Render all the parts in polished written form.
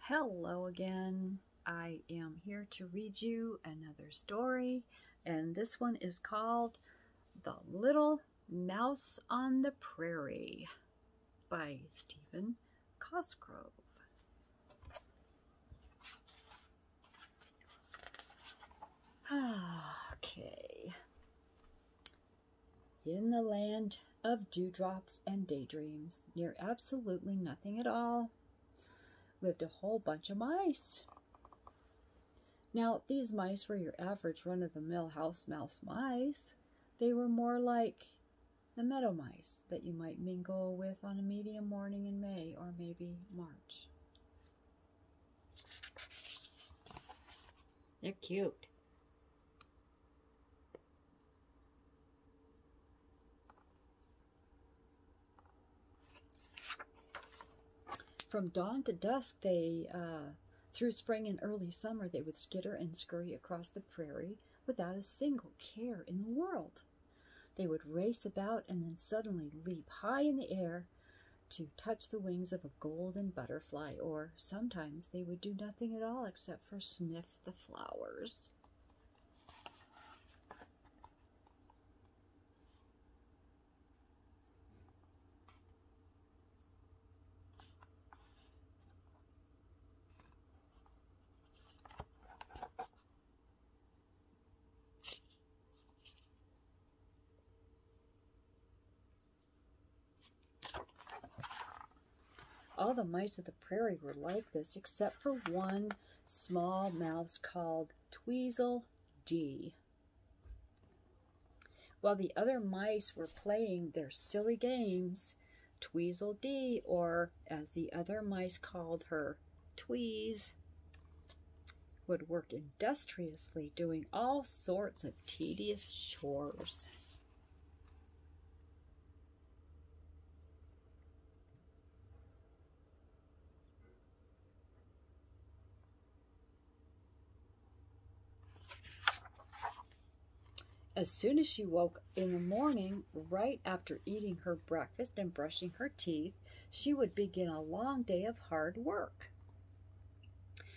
Hello again. I am here to read you another story, and this one is called The Little Mouse on the Prairie by Stephen Cosgrove. Okay. In the land of dewdrops and daydreams, near absolutely nothing at all, lived a whole bunch of mice. Now, these mice were your average run-of-the-mill house mouse mice. They were more like the meadow mice that you might mingle with on a medium morning in May or maybe March. They're cute. From dawn to dusk, through spring and early summer, they would skitter and scurry across the prairie without a single care in the world. They would race about and then suddenly leap high in the air to touch the wings of a golden butterfly, or sometimes they would do nothing at all except for sniff the flowers. All the mice of the prairie were like this, except for one small mouse called Tweezle Dee. While the other mice were playing their silly games, Tweezle Dee, or as the other mice called her, Tweez, would work industriously, doing all sorts of tedious chores. As soon as she woke in the morning, right after eating her breakfast and brushing her teeth, she would begin a long day of hard work.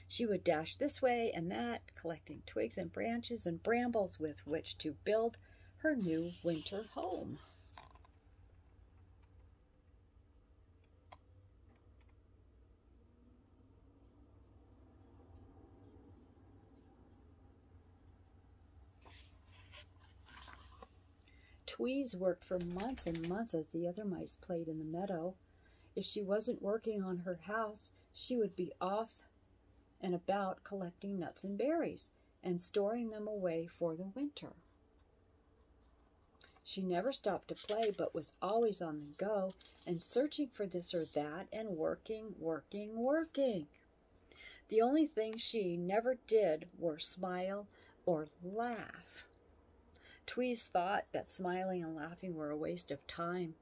She would dash this way and that, collecting twigs and branches and brambles with which to build her new winter home. Tweez worked for months and months as the other mice played in the meadow. If she wasn't working on her house, she would be off and about collecting nuts and berries and storing them away for the winter. She never stopped to play, but was always on the go and searching for this or that and working. The only thing she never did were smile or laugh. Tweez thought that smiling and laughing were a waste of time,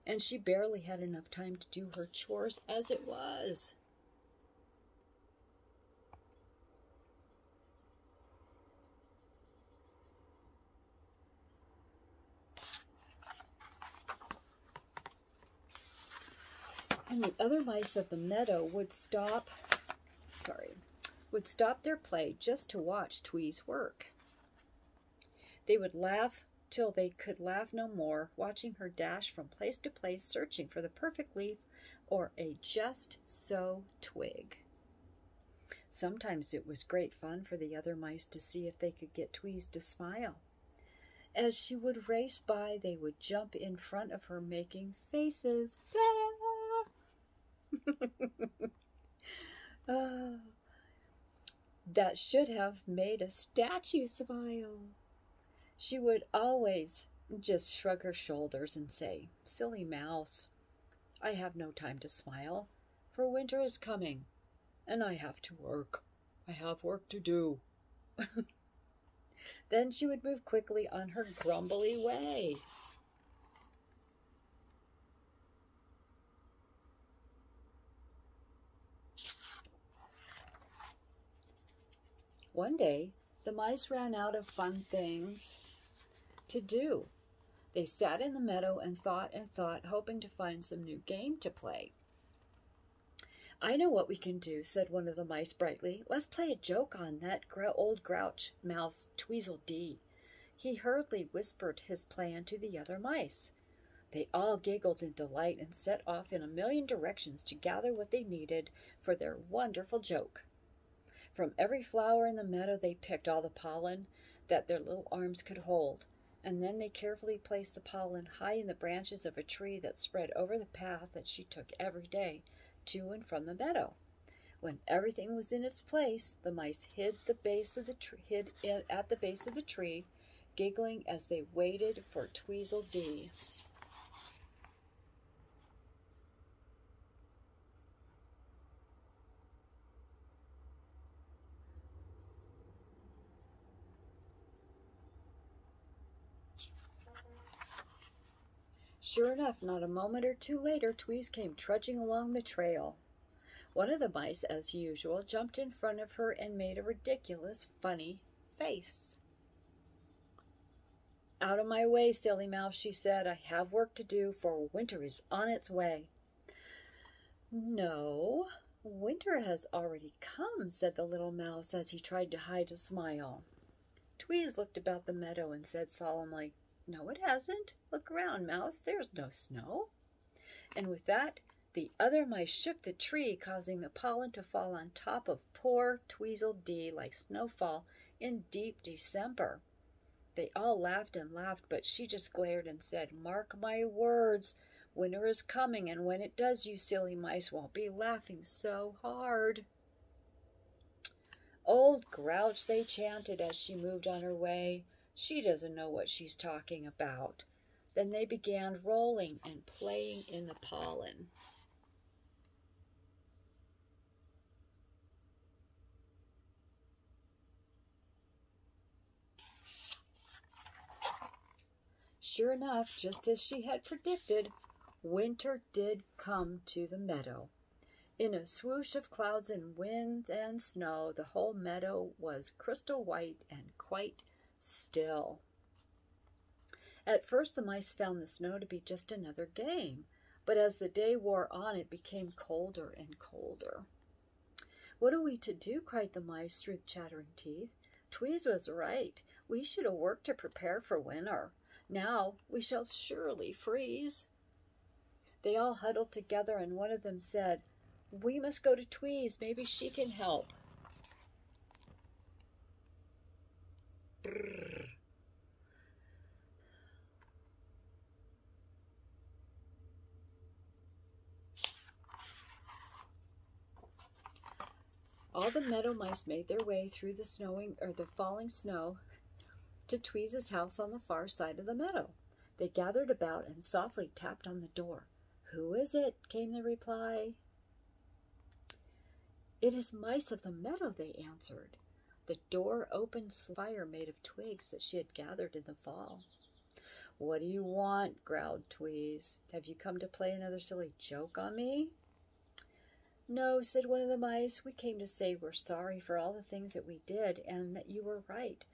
and she barely had enough time to do her chores as it was. And the other mice of the meadow would stop their play just to watch Tweez work. They would laugh till they could laugh no more, watching her dash from place to place, searching for the perfect leaf or a just so twig. Sometimes it was great fun for the other mice to see if they could get Tweez to smile. As she would race by, they would jump in front of her, making faces. That should have made a statue smile. She would always just shrug her shoulders and say, "Silly mouse, I have no time to smile, for winter is coming, and I have to work. I have work to do." Then she would move quickly on her grumbly way. One day, the mice ran out of fun things to do. They sat in the meadow and thought, hoping to find some new game to play. "I know what we can do," said one of the mice brightly. "Let's play a joke on that old grouch mouse, Tweezle Dee." He hurriedly whispered his plan to the other mice. They all giggled in delight and set off in a million directions to gather what they needed for their wonderful joke. From every flower in the meadow they picked all the pollen that their little arms could hold, and then they carefully placed the pollen high in the branches of a tree that spread over the path that she took every day to and from the meadow. When everything was in its place, the mice hid at the base of the tree, giggling as they waited for Tweezle Dee. Sure enough, not a moment or two later, Tweez came trudging along the trail. One of the mice, as usual, jumped in front of her and made a ridiculous, funny face. "Out of my way, silly mouse," she said. "I have work to do, for winter is on its way." "No, winter has already come," said the little mouse as he tried to hide a smile. Tweez looked about the meadow and said solemnly, "No, it hasn't. Look around, Mouse. There's no snow." And with that, the other mice shook the tree, causing the pollen to fall on top of poor Tweezle Dee like snowfall in deep December. They all laughed and laughed, but she just glared and said, "Mark my words, winter is coming, and when it does, you silly mice won't be laughing so hard." "Old grouch," they chanted as she moved on her way. "She doesn't know what she's talking about." Then they began rolling and playing in the pollen. Sure enough, just as she had predicted, winter did come to the meadow. In a swoosh of clouds and wind and snow, the whole meadow was crystal white and quite still. At first the mice found the snow to be just another game, but as the day wore on it became colder and colder. "What are we to do?" cried the mice through chattering teeth. "Tweez was right. We should have worked to prepare for winter. Now we shall surely freeze." They all huddled together, and one of them said, "We must go to Tweez. Maybe she can help." Brrr. All the meadow mice made their way through the falling snow to Tweez's house on the far side of the meadow. They gathered about and softly tapped on the door. "Who is it?" came the reply. "It is Mice of the Meadow," they answered. The door opened fire made of twigs that she had gathered in the fall. "What do you want?" growled Tweez. "Have you come to play another silly joke on me?" "No," said one of the mice. "We came to say we're sorry for all the things that we did, and that you were right.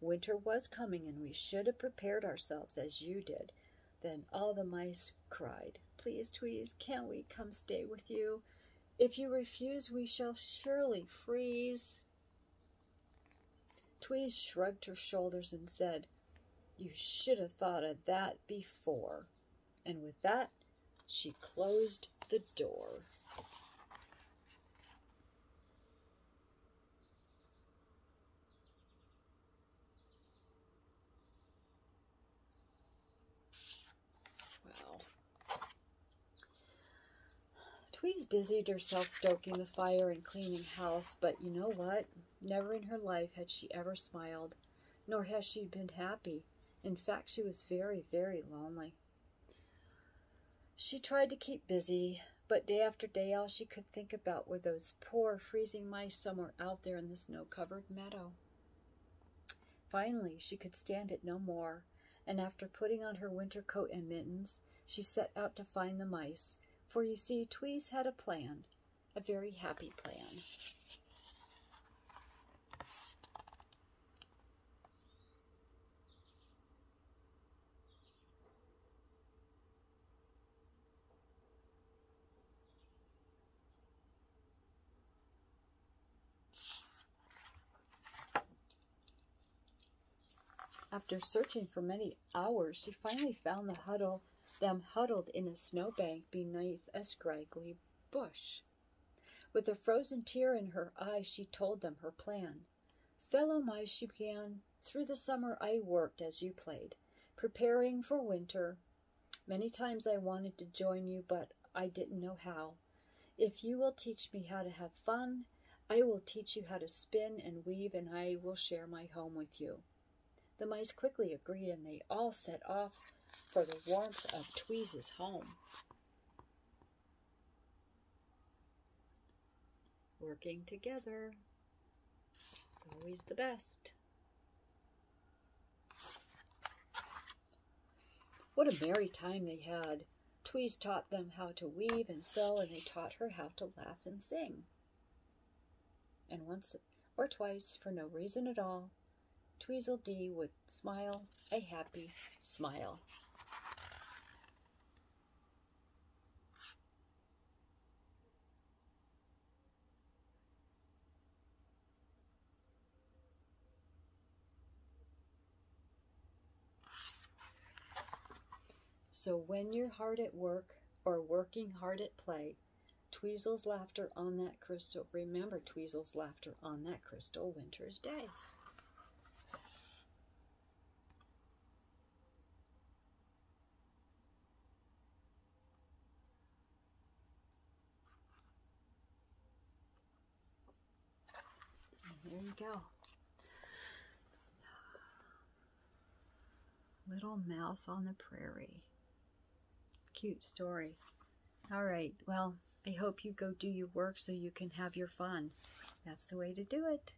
Winter was coming, and we should have prepared ourselves as you did." Then all the mice cried, "Please, Tweez, can't we come stay with you? If you refuse, we shall surely freeze." Tweez shrugged her shoulders and said, "You should have thought of that before." And with that, she closed the door. Tweez busied herself stoking the fire and cleaning house, but you know what? Never in her life had she ever smiled, nor has she been happy. In fact, she was very, very lonely. She tried to keep busy, but day after day all she could think about were those poor freezing mice somewhere out there in the snow-covered meadow. Finally, she could stand it no more, and after putting on her winter coat and mittens, she set out to find the mice. For you see, Tweez had a plan, a very happy plan. After searching for many hours, she finally found them huddled in a snowbank beneath a scraggly bush. With a frozen tear in her eye, she told them her plan. "Fellow mice," she began, "through the summer I worked as you played, preparing for winter. Many times I wanted to join you, but I didn't know how. If you will teach me how to have fun, I will teach you how to spin and weave, and I will share my home with you." The mice quickly agreed, and they all set off for the warmth of Tweezle's home. Working together is always the best. What a merry time they had. Tweez taught them how to weave and sew, and they taught her how to laugh and sing. And once or twice, for no reason at all, Tweezle Dee would smile a happy smile. So when you're hard at work or working hard at play, Tweezle's laughter on that crystal, remember Tweezle's laughter on that crystal winter's day. And there you go. Little Mouse on the Prairie. Cute story. All right, well, I hope you go do your work so you can have your fun. That's the way to do it.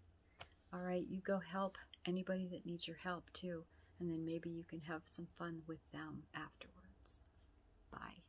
All right, you go help anybody that needs your help too, and then maybe you can have some fun with them afterwards. Bye.